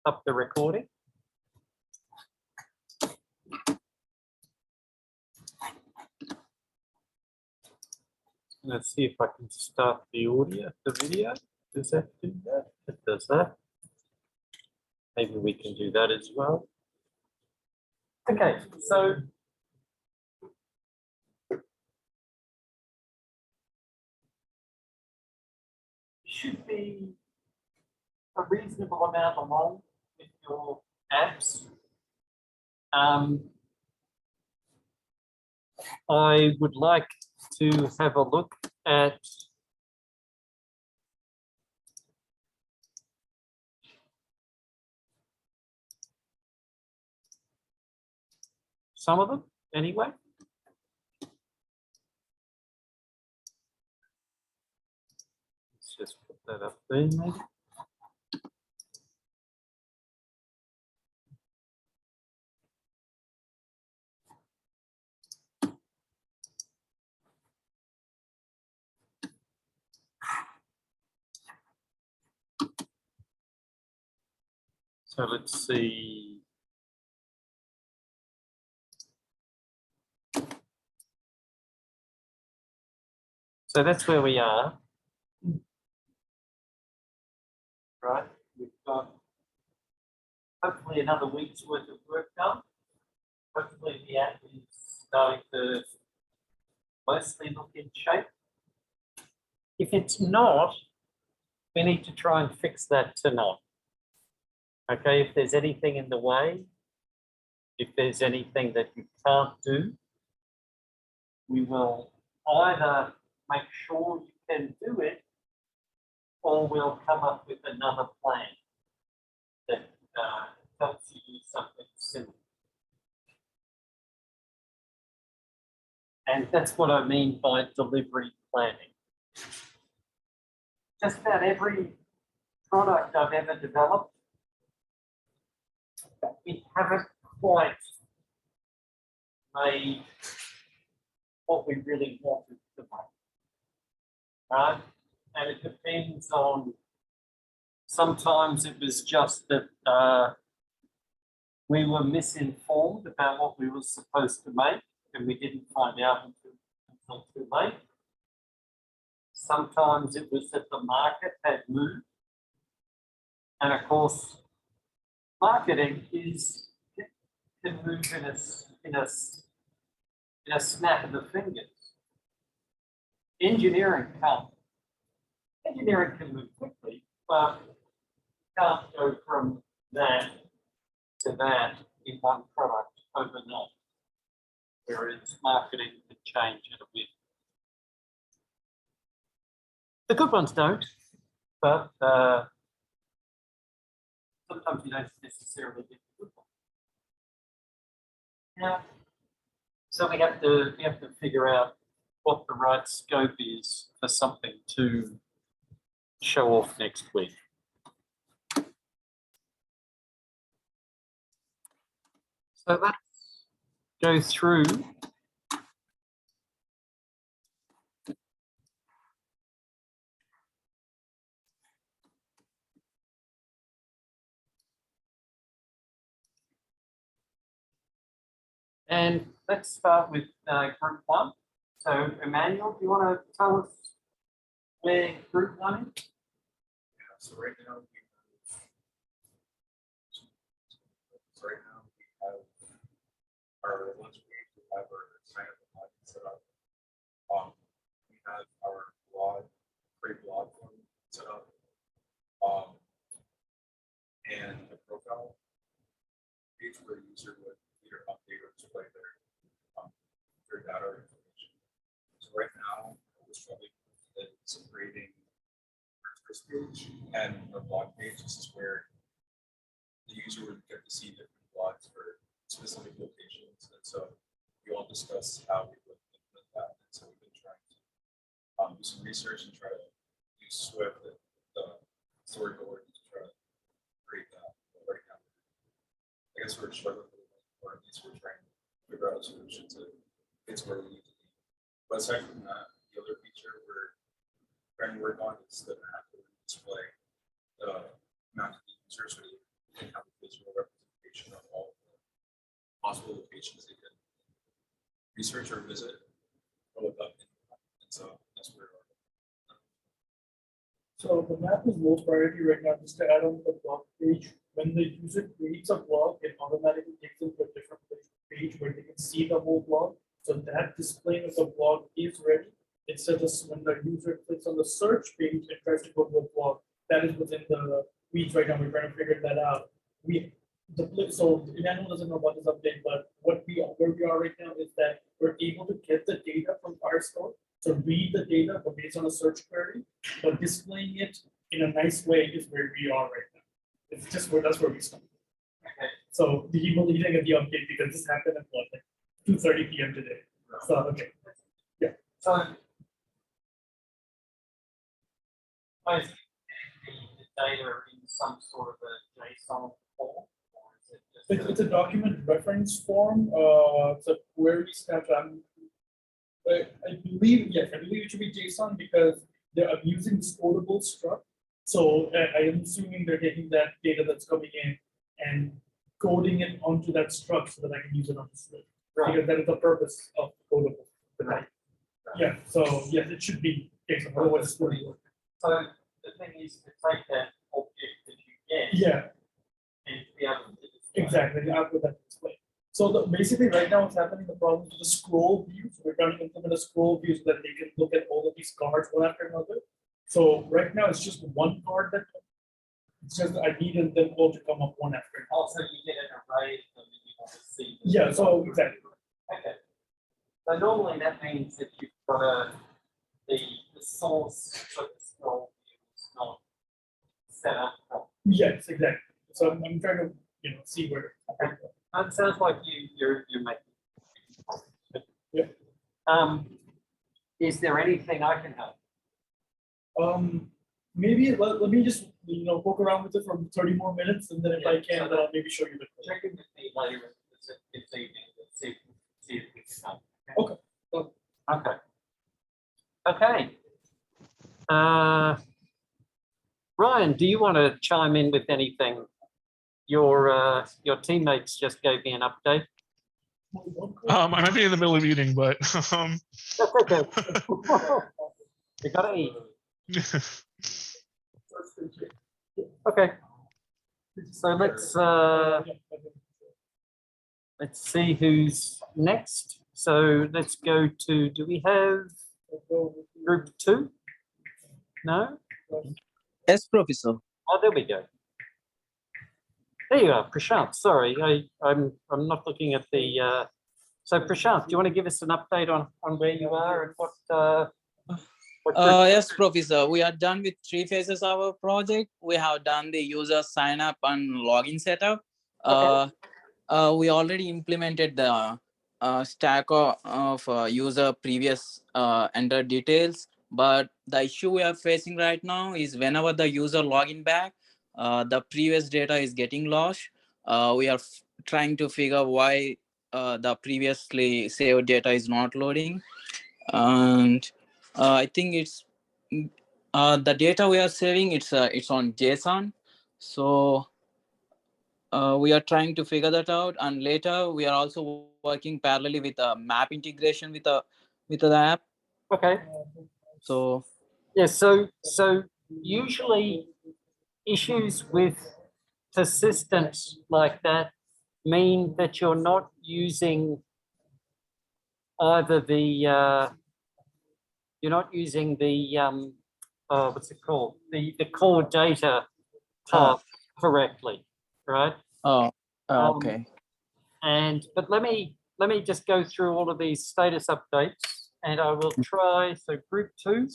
up the recording. Let's see if I can start the audio, the video. Does that do that? It does that. Maybe we can do that as well. Okay, so should be a reasonable amount along with your apps. I would like to have a look at some of them anyway. Let's just put that up there maybe. So let's see. So that's where we are. Right, we've got hopefully another week's worth of work done. Hopefully the app is starting to mostly look in shape. If it's not, we need to try and fix that tonight. Okay, if there's anything in the way, if there's anything that you can't do, we will either make sure you can do it, or we'll come up with another plan that helps you do something similar. And that's what I mean by delivery planning. Just about every product I've ever developed, we haven't quite made what we really wanted to make, right? And it depends on, sometimes it was just that we were misinformed about what we were supposed to make, and we didn't find out until too late. Sometimes it was that the market had moved. And of course, marketing can move in a snap of the fingers. Engineering can't. Engineering can move quickly, but can't go from that to that in one product overnight. Whereas marketing can change in a bit. The good ones don't, but sometimes you don't necessarily get the good one. Yeah. So we have to figure out what the right scope is for something to show off next week. So let's go through and let's start with group one. So Emmanuel, do you want to tell us where group one is? Yeah, so right now we have our lunch page, we have our sign up login set up. We have our blog, free blog form set up. And the profile page where a user would either update or display their data or information. So right now, we're struggling with separating our first page and our blog page. This is where the user would get to see different blogs for specific locations. And so we all discuss how we would implement that. And so we've been trying to do some research and try to use Swift, the storyboard, to try to create that. But right now, I guess we're struggling with it, or at least we're trying to figure out a solution to get to where we need to be. But aside from that, the other feature we're trying to work on is the map that we display the amount of users or the and have a visual representation of all the possible locations they could research or visit or look up. And so that's where we're So the map is low priority right now, just to add on to the blog page. When the user creates a blog, it automatically takes them to a different page where they can see the whole blog. So that displaying of the blog is ready. It's just when the user clicks on the search page and tries to go to a blog, that is within the weeds right now. We're trying to figure that out. So Emmanuel doesn't know about this update, but where we are right now is that we're able to get the data from Firestore. So read the data but based on a search query, but displaying it in a nice way is where we are right now. It's just that's where we start. Okay. So he didn't get the update because this happened at what, like 2:30 p.m. today. So okay. So I see the data in some sort of a JSON form, or is it just It's a document reference form. It's a query snapshot. I believe, yes, I believe it should be JSON because I'm using this quotable struct. So I am assuming they're taking that data that's coming in and coding it onto that struct so that I can use it on the Swift. Right. Because that is the purpose of quotable. Right. Yeah, so yes, it should be JSON, otherwise it's not work. So the thing is to take that object that you get Yeah, and be able to display. exactly, the output that display. So basically right now what's happening, the problem is the scroll view. So we're trying to implement a scroll view so that they can look at all of these cards one after another. So right now it's just one card that it's just I needed them all to come up one after another. Also, you get an array of them and you want to see them. Yeah, so exactly. Okay. So normally that means that you've got the source for the scroll view is not set up properly. Yes, exactly. So I'm trying to see where. Okay. It sounds like you're making. Yeah. Is there anything I can help? Maybe let me just poke around with it for 30 more minutes, and then if I can, maybe show you the code. Check in with me later this evening and see if we can help. Okay. Okay. Ryan, do you want to chime in with anything? Your teammates just gave me an update. I might be in the middle of eating, but That's okay. You gotta eat. Okay. So let's see who's next. So let's go to, do we have group 2? No? Yes, Professor. Oh, there we go. There you are, Prashant. Sorry, I'm not looking at the. So Prashant, do you want to give us an update on where you are and what Yes, Professor. We are done with 3 phases of our project. We have done the user sign up and login setup. Okay. We already implemented the stack of user previous enter details. But the issue we are facing right now is whenever the user login back, the previous data is getting lost. We are trying to figure why the previously saved data is not loading. And I think it's the data we are saving. It's on JSON. So we are trying to figure that out. And later we are also working parallelly with a map integration with the app. Okay. So Yeah. So usually issues with persistence like that mean that you're not using either the what's it called, the core data path correctly, right? okay. But let me just go through all of these status updates, and I will try. So group 2,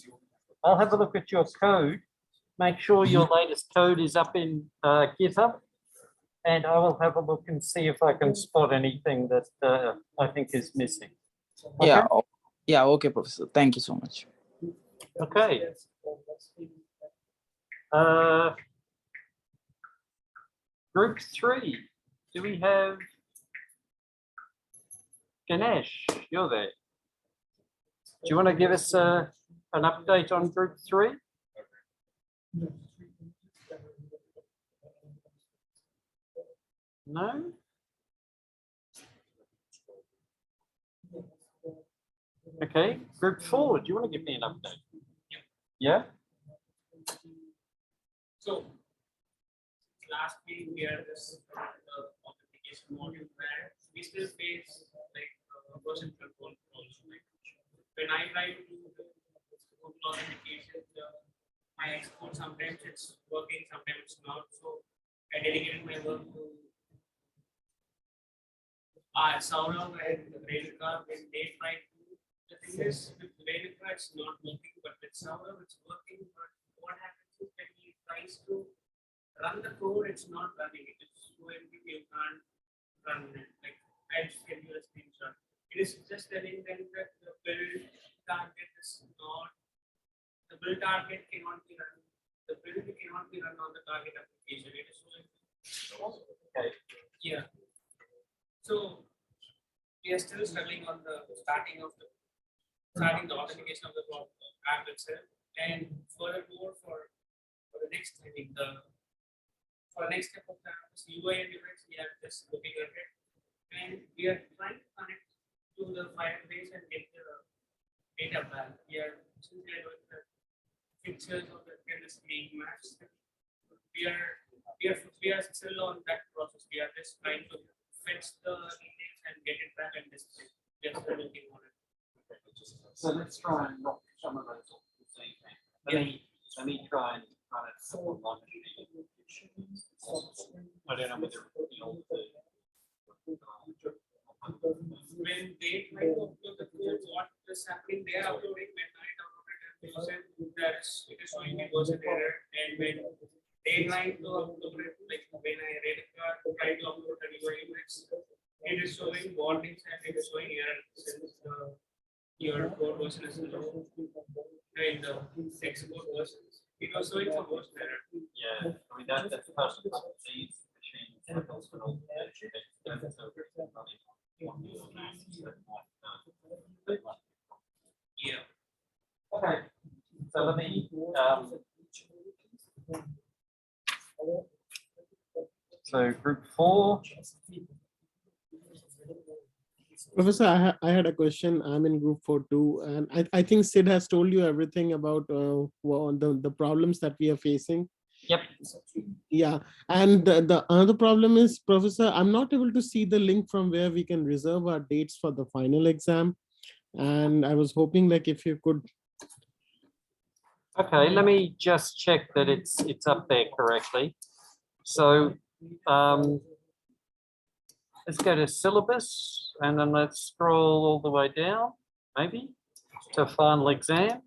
I'll have a look at your code. Make sure your latest code is up in GitHub, and I will have a look and see if I can spot anything that I think is missing. Yeah. Yeah. Okay, Professor. Thank you so much. Okay. Group 3, do we have Ganesh? You're there. Do you want to give us an update on group 3? No? Okay, group 4, do you want to give me an update? Yeah? So last week we had this authentication module where we still face like version control also. Like, when I try to do the Google authentication, my export sometimes it's working, sometimes it's not. So I dedicated my work to Saurabh and Renuka when they try to. The thing is, with Renuka it's not working, but with Saurabh it's working. But what happens is when he tries to run the code, it's not running. It is so empty, you can't run it. Like I just give you a screenshot. It is just telling them that the build target is not, the build target cannot be run. The build cannot be run on the target application. It is so empty. Okay. Yeah. So we are still struggling on the starting the authentication of the app itself, and furthermore for the next, I mean for the next step of the UI and UX, we are just looking at it, and we are trying to connect to the Firebase and get the data back. We are doing the pictures of the being matched. We are still on that process. We are just trying to fetch the details and get it back and display. We are still working on it. So let's try and knock some of those off this evening. Let me try and run it on my machine. I don't know whether it'll be When they try to upload the code, what is happening? They are uploading. When I downloaded it, it is showing me version error, and when they try to upload it, like when I read a card, try to upload a UI image, it is showing warnings and it is showing error since your code version is low. And the export versions, it was showing some version error. Yeah, I mean that's possible. These machines have also all Yeah. Okay, so let me so group 4. Professor, I had a question. I'm in group 4 too, and I think Sid has told you everything about the problems that we are facing. Yep. Yeah, and the other problem is, Professor, I'm not able to see the link from where we can reserve our dates for the final exam, and I was hoping like if you could. Okay, let me just check that it's up there correctly. So let's go to syllabus and then let's scroll all the way down, maybe to final exam.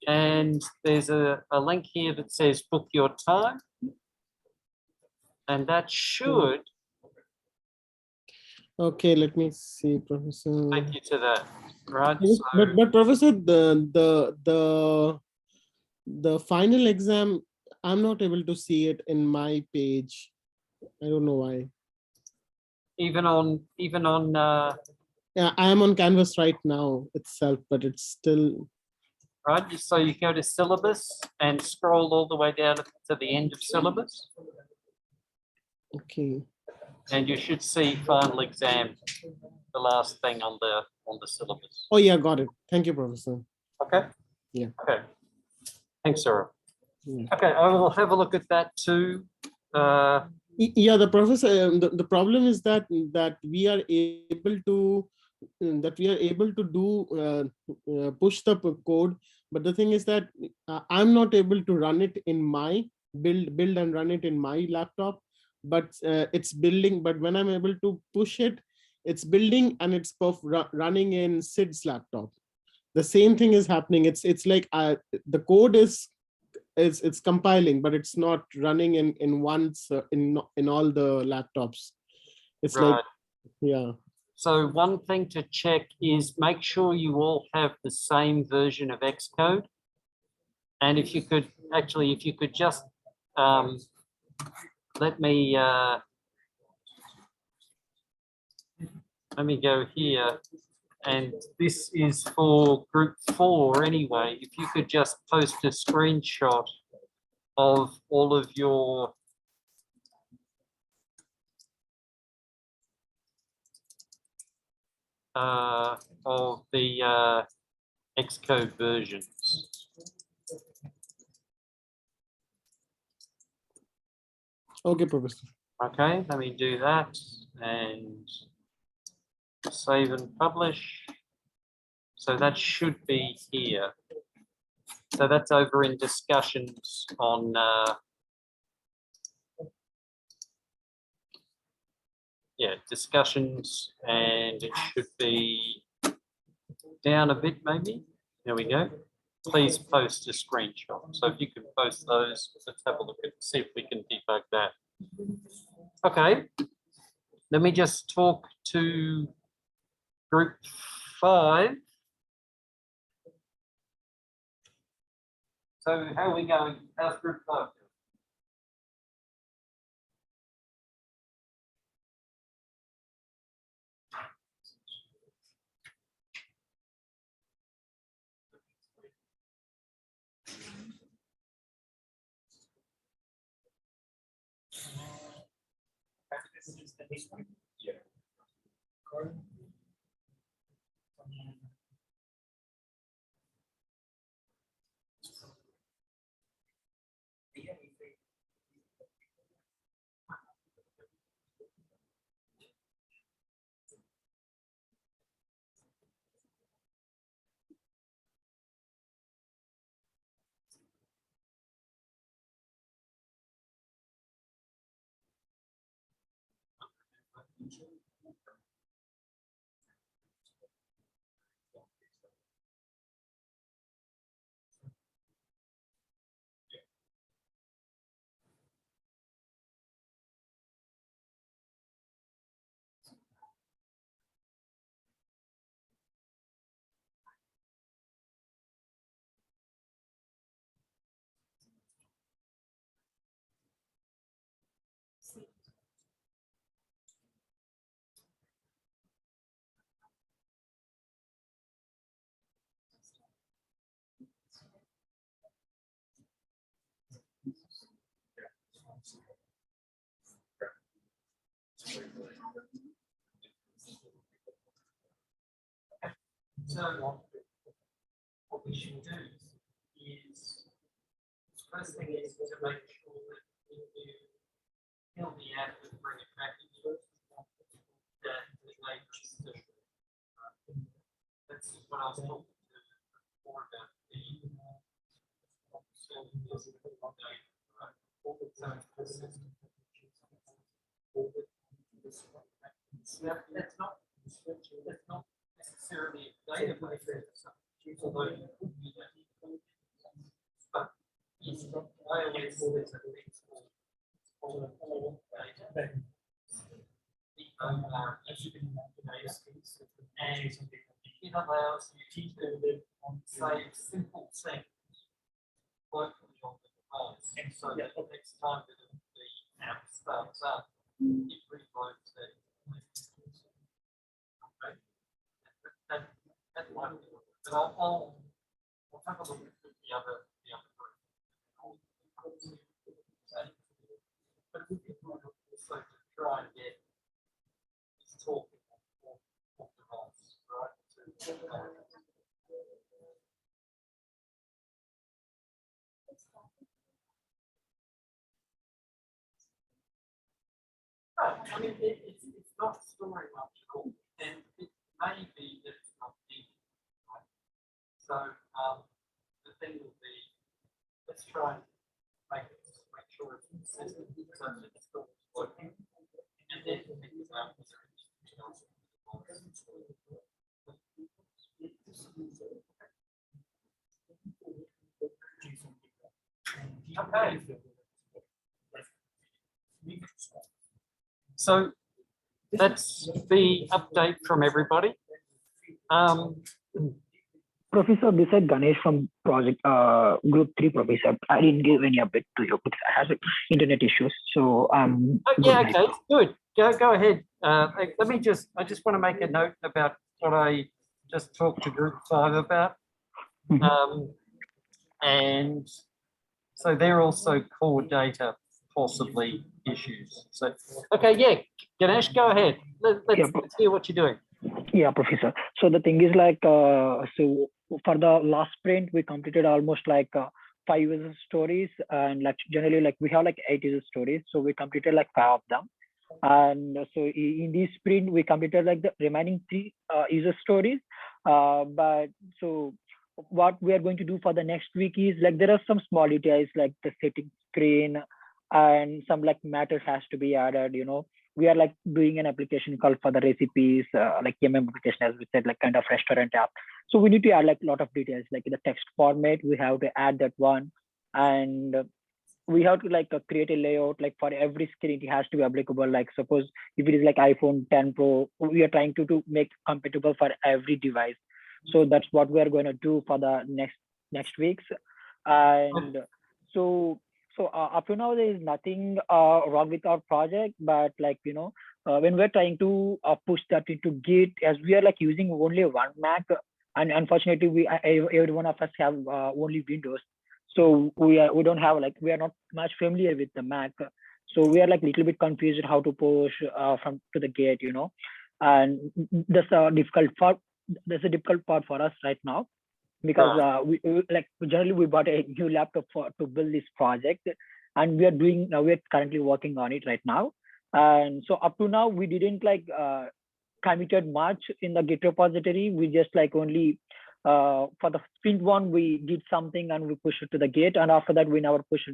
And there's a link here that says book your time. And that should Okay, let me see, Professor. take you to that, right? Yes, So, but Professor, the final exam, I'm not able to see it in my page. I don't know why. even on Yeah, I am on Canvas right now itself, but it's still. right, so you go to syllabus and scroll all the way down to the end of syllabus, Okay. and you should see final exam, the last thing on the syllabus. Oh yeah, got it. Thank you, Professor. Okay. Yeah. Okay. Thanks, Sarah. Yeah. Okay, I will have a look at that too. Yeah, the professor. The problem is that we are able to do push the code, but the thing is that I'm not able to run it in my build and run it in my laptop, but it's building. But when I'm able to push it, it's building and it's running in Sid's laptop. The same thing is happening. It's like the code is it's compiling, but it's not running in once in all the laptops. It's Right. like, yeah. So one thing to check is make sure you all have the same version of Xcode. And if you could just let me go here. And this is for group 4 anyway. If you could just post a screenshot of all of your of the Xcode versions. Okay, Professor. Okay, let me do that and save and publish. So that should be here. So that's over in discussions on yeah, discussions, and it should be down a bit maybe. There we go. Please post a screenshot. So if you can post those, let's have a look and see if we can debug that. Okay, let me just talk to group 5. So how are we going? How's group 5? Yeah. So what we should do is, first thing is to make sure that when you kill the app and bring it back into it, that the data is still. That's what I was talking to before about the that's not necessarily a database. Although you could do that. But yes, iOS is a mix of all data. The OR as you can imagine, and it allows you to say simple things locally on the device. And so that the next time that the app starts up, it reloads that. Okay. That might be, but I'll have a look at the other group. But we can also try and get this talking off device, right? I mean, it's not storing much at all, and it may be that it's not needed. Right? So the thing will be, let's try and make sure it's consistent, so that it's still working, and then think about whether it's anything else. Okay. So that's the update from everybody. Professor, this is Ganesh from project group 3, Professor. I didn't give any update to you because I have internet issues. So yeah, okay, good. Go ahead. Let me I just want to make a note about what I just talked to group 5 about. And so they're also core data possibly issues. So okay, yeah, Ganesh, go ahead. Let's hear what you're doing. Yeah, Professor. So the thing is like, so for the last sprint, we completed almost like 5 user stories, and like generally like we have like 8 user stories. So we completed like 5 of them. And so in this sprint, we completed like the remaining 3 user stories. But so what we are going to do for the next week is like there are some small details like the setting screen and some like matter has to be added, we are like doing an application called for the recipes, like application, as we said, like kind of restaurant app. So we need to add like a lot of details, like in the text format, we have to add that one. And we have to like create a layout, like for every screen, it has to be applicable. Like suppose if it is like iPhone 10 Pro, we are trying to make compatible for every device. So that's what we are going to do for the next weeks. And so up to now there is nothing wrong with our project, but like when we're trying to push that into Git, as we are like using only one Mac, and unfortunately every one of us have only Windows. So we don't have like, we are not much familiar with the Mac. So we are like little bit confused how to push from to the Git, and that's a difficult part. That's a difficult part for us right now, because like generally we bought a new laptop to build this project, and we're currently working on it right now. And so up to now we didn't like committed much in the Git repository. We just like only for the sprint one we did something and we pushed it to the Git, and after that we never pushed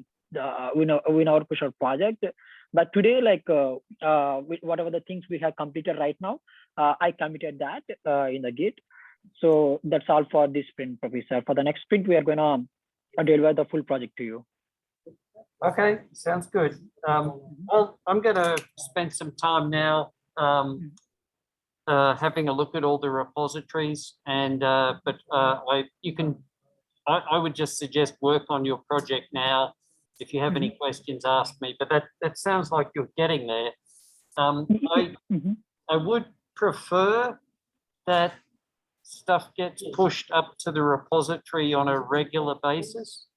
we never push our project. But today, like whatever the things we have completed right now, I committed that in the Git. So that's all for this sprint, Professor. For the next sprint, we are gonna deliver the full project to you. Okay, sounds good. Well, I'm gonna spend some time now having a look at all the repositories, and I would just suggest work on your project now. If you have any questions, ask me, but that sounds like you're getting there. I would prefer that stuff gets pushed up to the repository on a regular basis.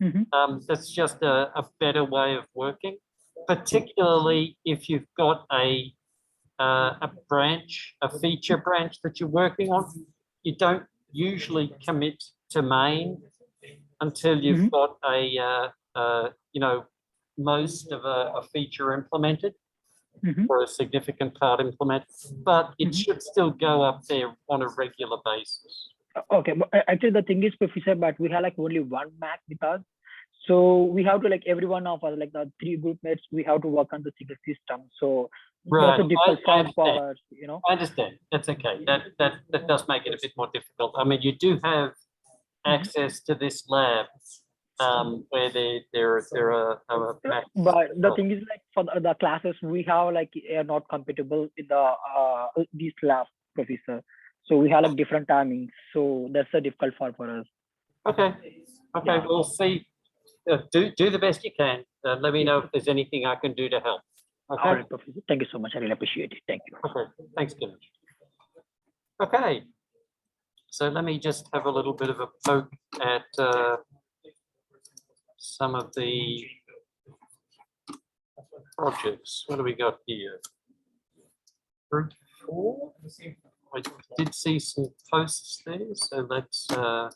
That's just a better way of working, particularly if you've got a branch, a feature branch that you're working on. You don't usually commit to main until you've got most of a feature implemented or a significant part implemented, but it should still go up there on a regular basis. Okay, but actually the thing is, Professor, but we have like only one Mac with us. So we have to like every one of us, like the 3 group mates, we have to work on the single system. So Right, that's a difficult part for us, I understand. That's okay. That does make it a bit more difficult. I mean, you do have access to this lab where there are But the thing is, like for the classes we have, like are not compatible with the these lab, Professor. So we have like different timings. So that's a difficult part for us. Okay, Yeah. we'll see. Do the best you can. Let me know if there's anything I can do to help. Okay. All right, Professor. Thank you so much. I really appreciate it. Thank you. Okay, thanks, Ganesh. Okay, so let me just have a little bit of a poke at some of the projects. What do we got here? Group 4. I did see some posts there, so let's have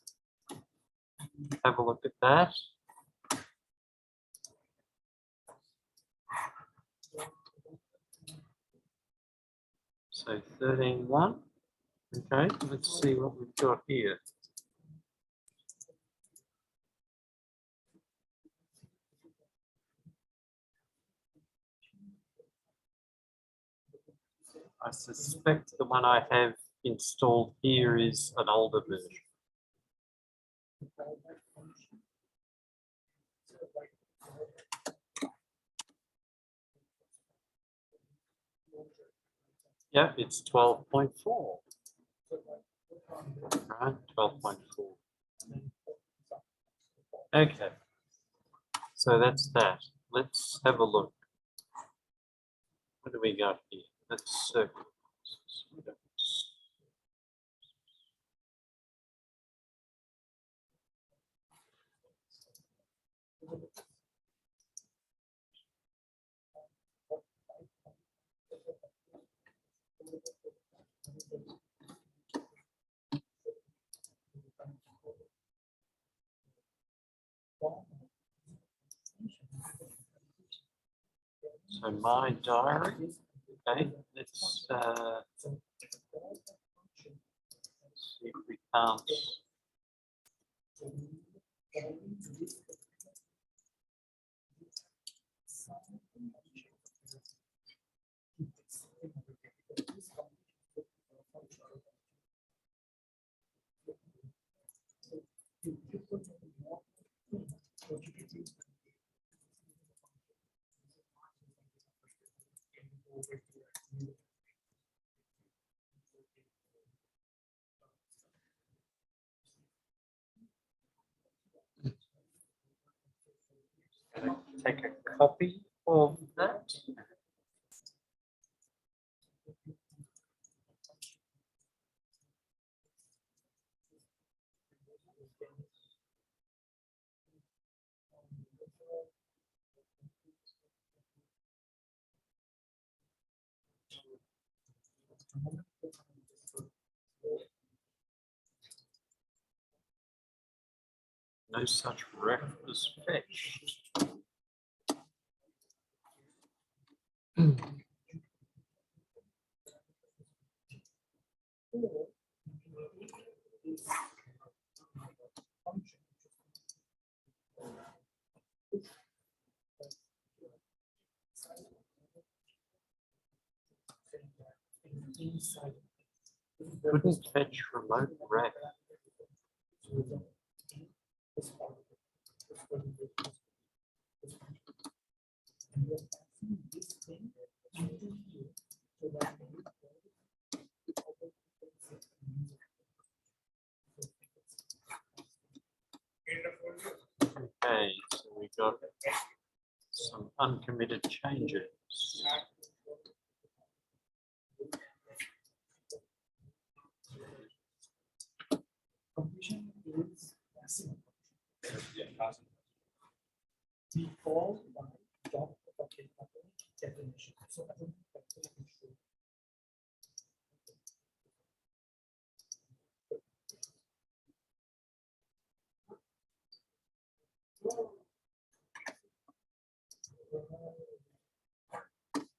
a look at that. So 13.1. Okay, let's see what we've got here. I suspect the one I have installed here is an older version. Yeah, it's 12.4. Right, 12.4. Okay, so that's that. Let's have a look. What do we got here? Let's circle. So my diary, okay, let's see if we can't. Take a copy of that. No such ref was fetched. Couldn't fetch remote ref. Okay, so we got some uncommitted changes. Completion is passive. Yeah, awesome. Default by job bucket definition. So I think that's what we should.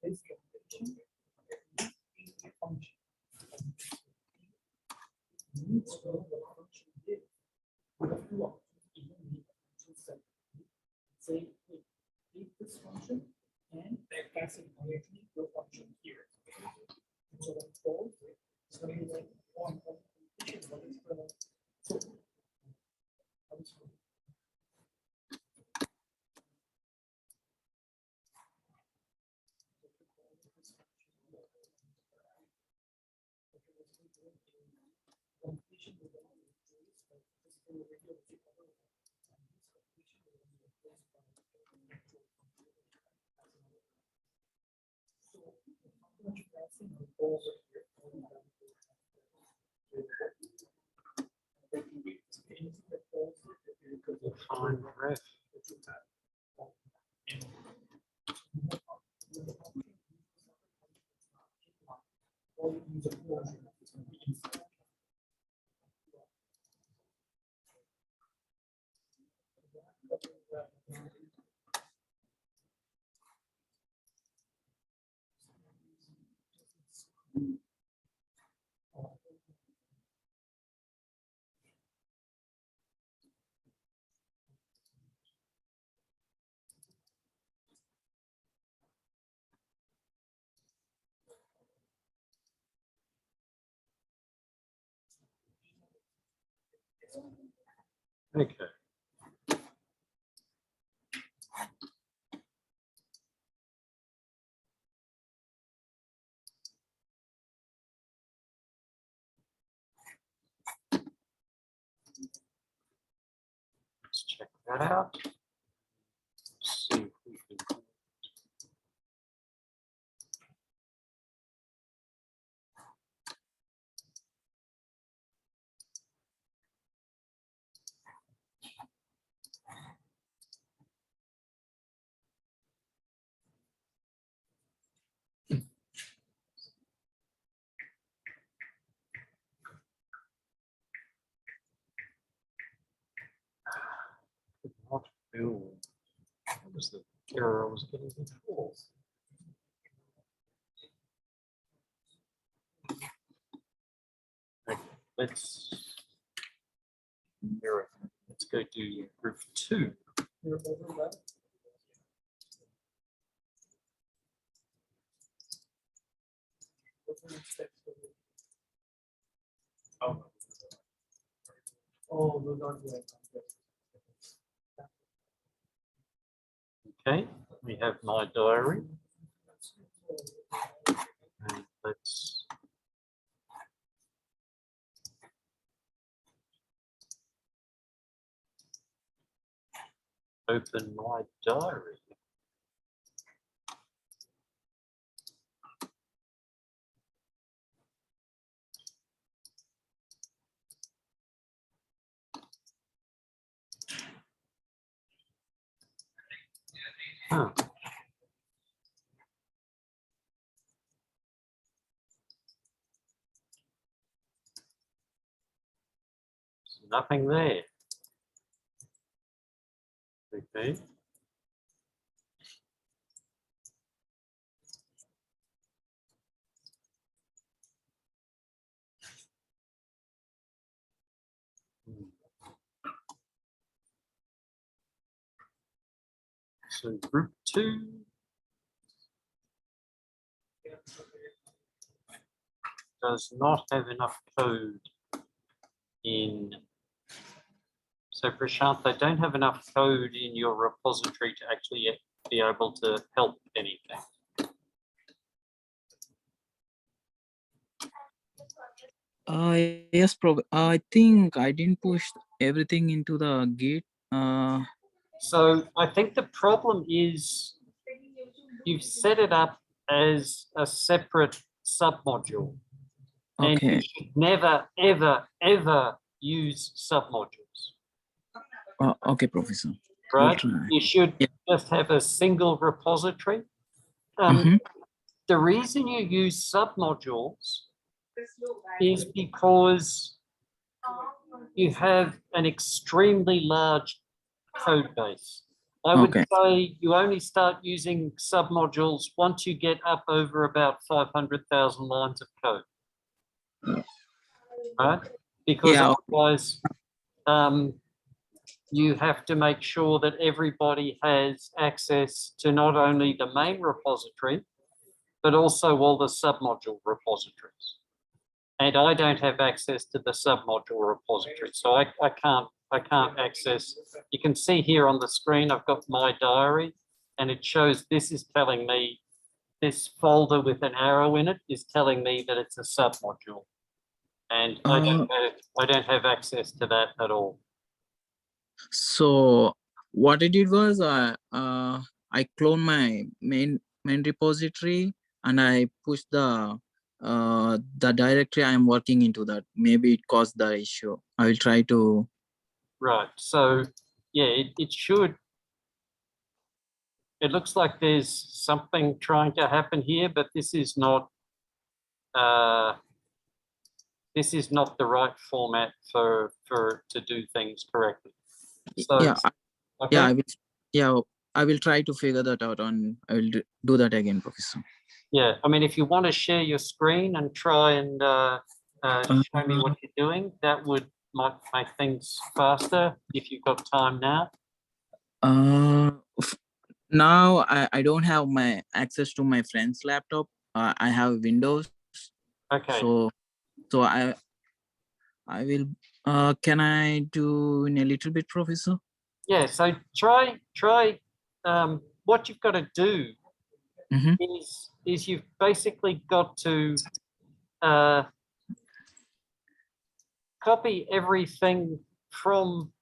This definition is a function. Needs to know what function is. We have two options, even need a function set. Say, hey, take this function and pass it on your function here. And so when it goes, it's going to be like one function, what is the so how is it? Define ref. Okay. Let's check that out. See if we can. Could not build. What was the error I was getting before? let's go do group 2. You're over that. What's the next step? Oh, those aren't the icons. Okay, we have my diary. And let's open my diary. Huh. There's nothing there. Okay. So group 2 does not have enough code in. So Prashant, they don't have enough code in your repository to actually be able to help anything. Yes, I think I didn't push everything into the Git. So I think the problem is you've set it up as a separate submodule. And you Okay. should never, ever, ever use submodules, Okay, Professor. I'll right? try. You should Yeah. just have a single repository. Mhm. The reason you use submodules is because you have an extremely large code base. I would Okay. say you only start using submodules once you get up over about 500,000 lines of code, right? Because Yeah. otherwise, you have to make sure that everybody has access to not only the main repository, but also all the submodule repositories. And I don't have access to the submodule repository, so I can't access. You can see here on the screen, I've got my diary, and it shows this is telling me, this folder with an arrow in it is telling me that it's a submodule. And I don't have access to that at all. So what I did was I cloned my main repository and I pushed the directory I'm working into that. Maybe it caused the issue. I will try to. Right. So yeah, it should. It looks like there's something trying to happen here, but this is not. This is not the right format for to do things correctly. So Yeah. okay. Yeah. I will. Yeah. I will try to figure that out, and I will do that again, Professor. Yeah. I mean, if you want to share your screen and try and show me what you're doing, that might make things faster if you've got time now. Now I don't have my access to my friend's laptop. I have Windows. Okay. So I will. Can I do in a little bit, Professor? Yeah. So try. What you've got to do is you've basically got to copy everything from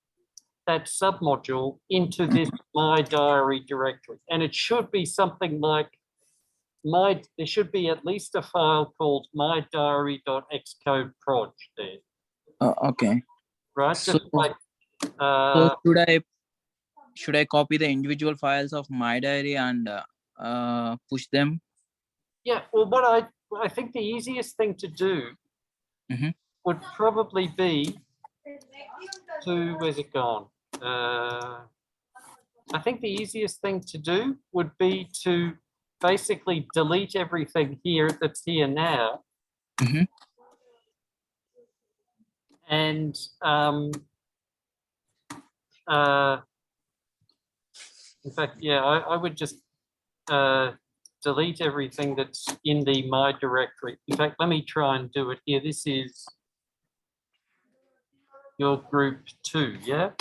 that submodule into this My Diary directory. And it should be something like there should be at least a file called mydiary.xcodeproj there. Okay. Right? So, Just like, so should I copy the individual files of my diary and push them? yeah, well, what I think the easiest thing to do would probably be to, where's it gone? I think the easiest thing to do would be to basically delete everything here that's here now. And in fact, yeah, I would just delete everything that's in the my directory. In fact, let me try and do it here. This is your group 2, yeah?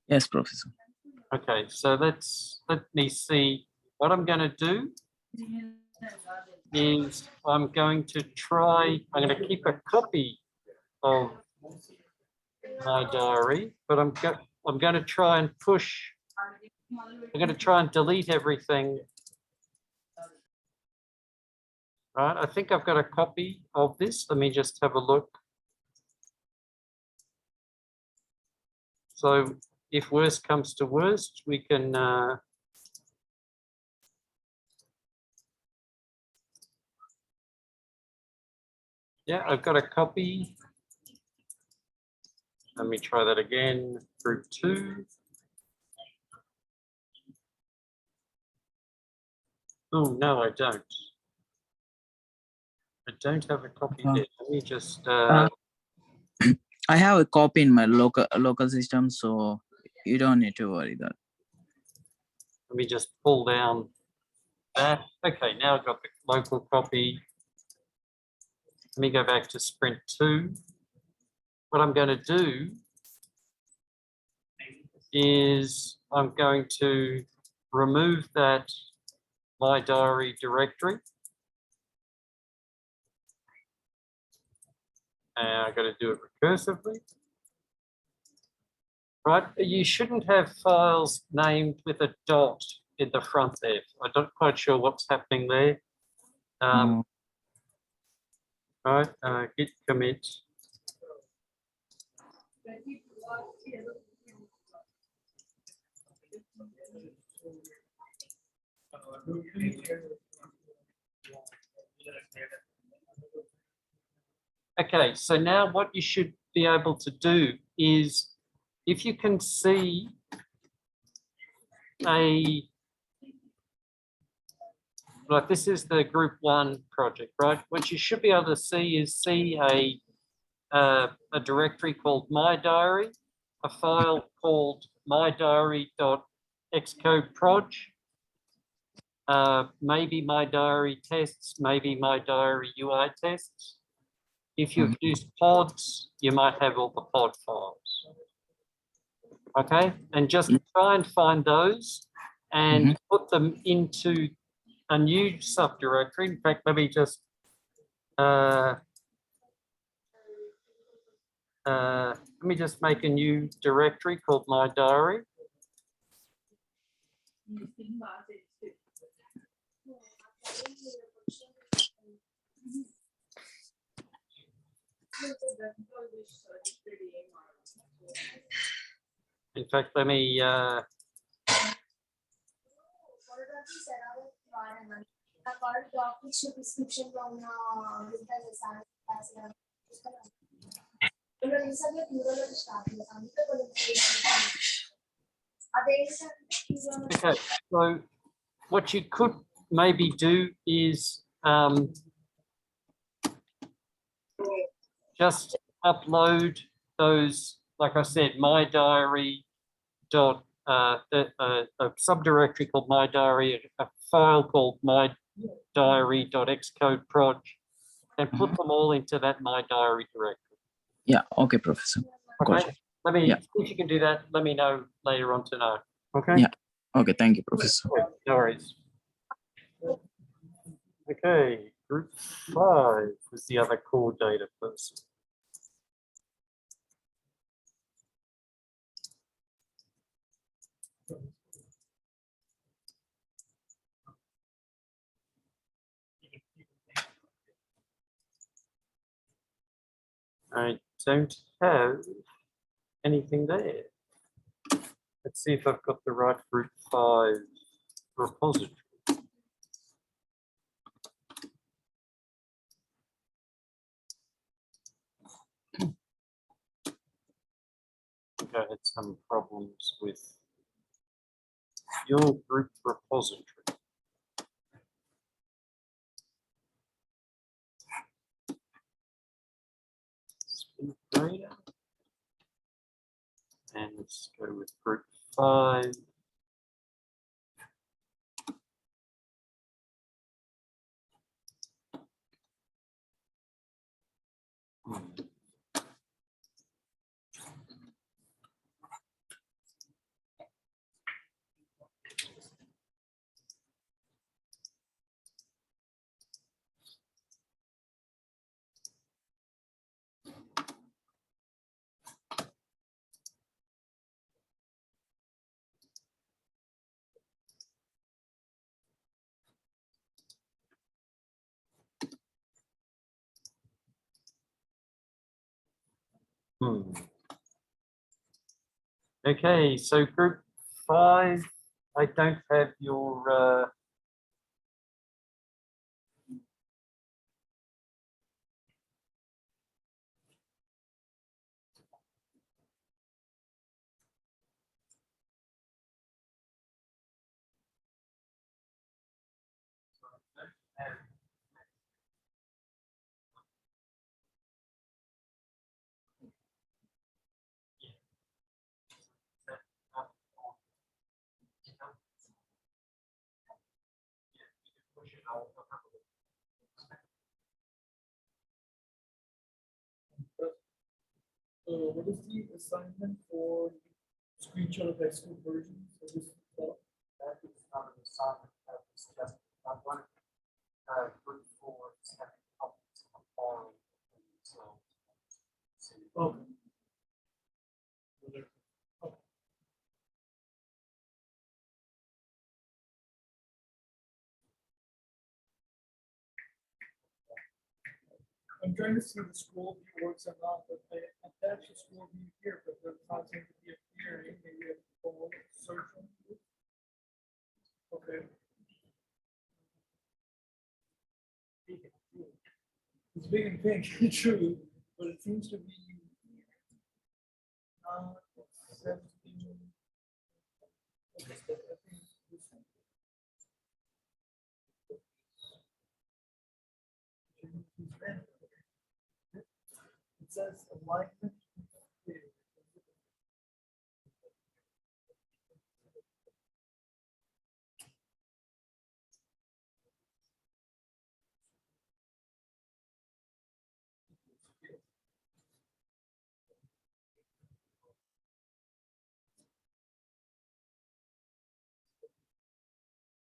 Yes, Professor. Okay, so let me see. What I'm going to do is I'm going to keep a copy of my diary, but I'm going to try and delete everything. Right, I think I've got a copy of this. Let me just have a look. So if worst comes to worst, we can yeah, I've got a copy. Let me try that again. Group 2. Oh, no, I don't. I don't have a copy there. Let me just I have a copy in my local system, so you don't need to worry that. let me just pull down that. Okay, now I've got the local copy. Let me go back to sprint 2. What I'm going to do is I'm going to remove that my diary directory. And I've got to do it recursively. Right, you shouldn't have files named with a dot in the front there. I'm not quite sure what's happening there. Right, git commit. Okay, so now what you should be able to do is, if you can see like this is the group 1 project, right? What you should be able to see is a directory called my diary, a file called mydiary.xcodeproj, maybe my diary tests, maybe my diary UI tests. If you've used pods, you might have all the pod files. Okay, and just try and find those and put them into a new subdirectory. In fact, let me just make a new directory called my diary. In fact, let me okay, so what you could maybe do is just upload those, like I said, my diary dot a subdirectory called my diary, a file called my diary.xcodeproj, and put them all into that my diary directory. Yeah, okay, Professor. Okay, Gotcha. let me, if you can do that, let me know later on to know. Okay. Yeah. Okay, thank you, Professor. No worries. Okay, group 5 was the other core data person. I don't have anything there. Let's see if I've got the right group 5 repository. I think I had some problems with your group repository. Speed data. and let's go with group 5. Okay, so group 5, I don't have your What is the assignment for screenshot of high school version? So this is that is not an assignment, that was just one group 4 is having problems comparing themselves. okay. I'm trying to see the scroll view works or not, but I attached the scroll view here, but the not seem to be appearing. Maybe I have to go search on it. Okay. It's big and pink, true, but it seems to be not accepting. Okay, so I think this one. It says alignment.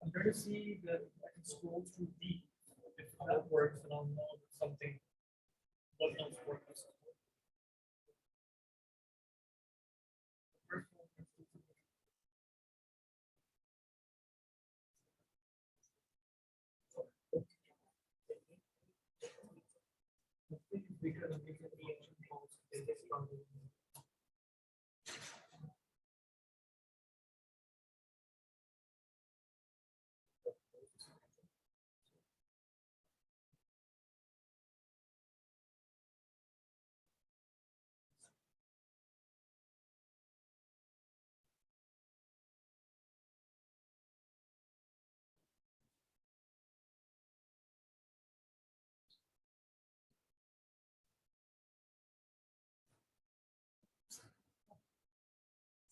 I'm going to see that I can scroll through D. If that works, then I'll know that something does not work. First one is I think it's because of the ancient post, they just started.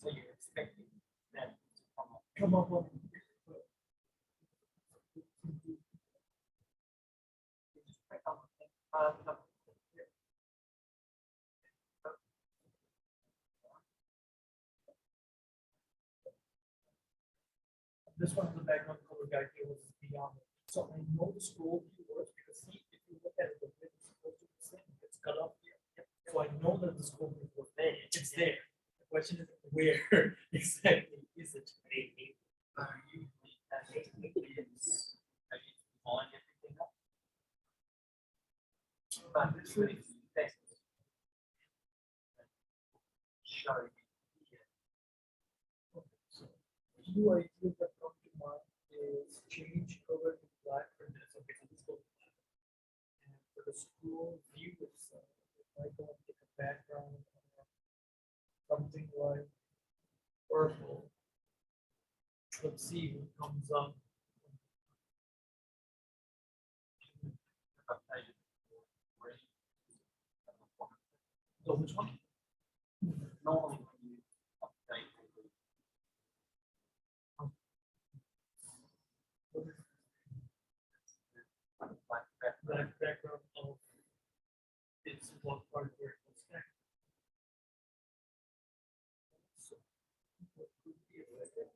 So you're expecting that to Come up with. just click on the This one is the background color guide here was beyond it. So I know the scroll view works because see, if you look at it, the width is supposed to be the same, it's cut off here. So I know that the scroll view works there, it's there. The question is where exactly is it? usually that is how you line everything up. But this really is best. Show you here. So two ideas that come to mind is change color to black for this. Okay, so this goes black. And for the school view itself, if I go and pick a background, something like purple. Let's see what comes up. So which one? Normally when you that background of its what part where it was stacked. So, what could be a record?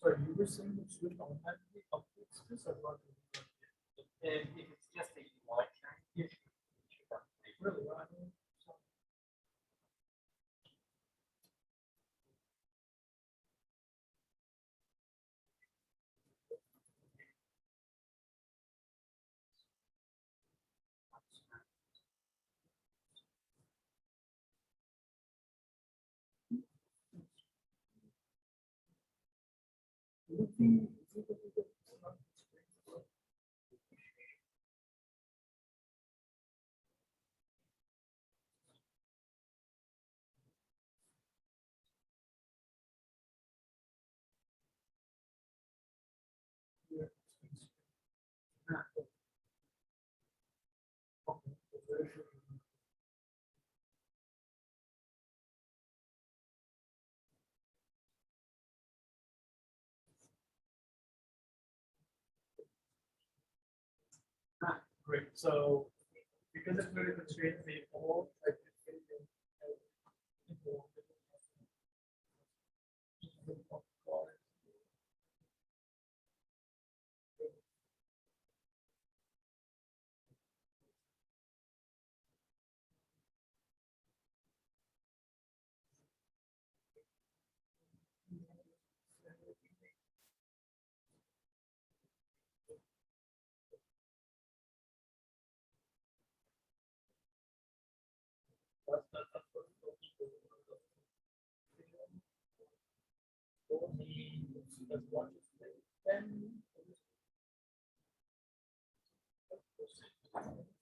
Sorry, you were saying that should automatically updates this or not? If it's just a UI change, you should update. Really, I don't. Great, so because it's very constrained, we all type it in.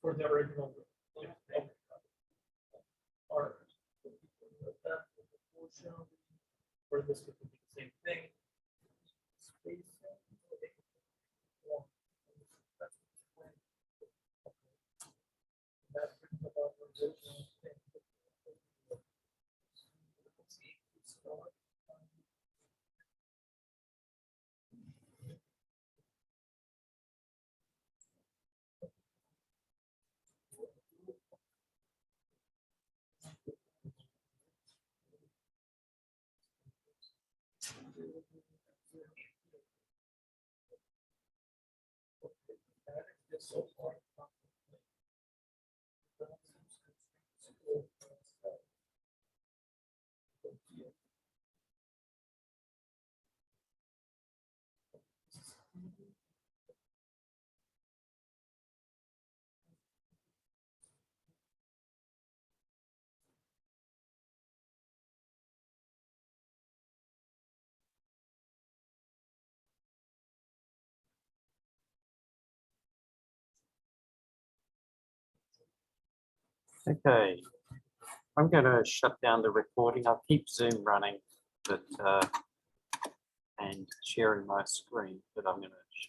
For the original. Or for this could be the same thing. That brings about the original thing. So far. Okay, I'm going to shut down the recording. I'll keep Zoom running, but and sharing my screen, but I'm going to